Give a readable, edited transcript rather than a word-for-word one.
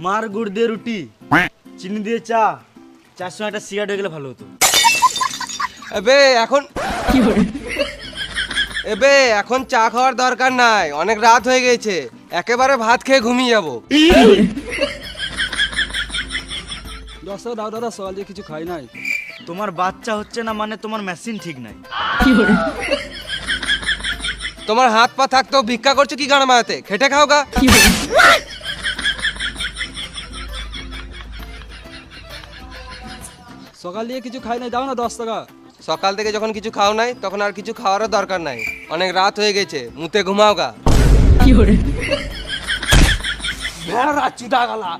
মার গুড় দিয়ে রুটি, চিনি দিয়ে চা, চার সঙ্গে একটা সিগারেট হয়ে গেলে ভালো হতো। এবে এখন চা খাওয়ার দরকার নাই, অনেক রাত হয়ে গেছে, একেবারে ভাত খেয়ে ঘুমিয়ে যাবো। 10 টাকা দাও দাদা, সকাল দিয়ে কিছু খাই নাই। তোমার বাচ্চা হচ্ছে না মানে তোমার মেশিন ঠিক নাই। তোমার হাত পা থাকতো ভিক্ষা করছো কি গানা মারাতে, খেটে খাও গা। সকাল দিয়ে কিছু খাই নাই, দাও না 10 টাকা। সকাল থেকে যখন কিছু খাও নাই তখন আর কিছু খাওয়ারও দরকার নাই, অনেক রাত হয়ে গেছে, মুতে ঘুমাও গা। ভেড়া চুদা গালা।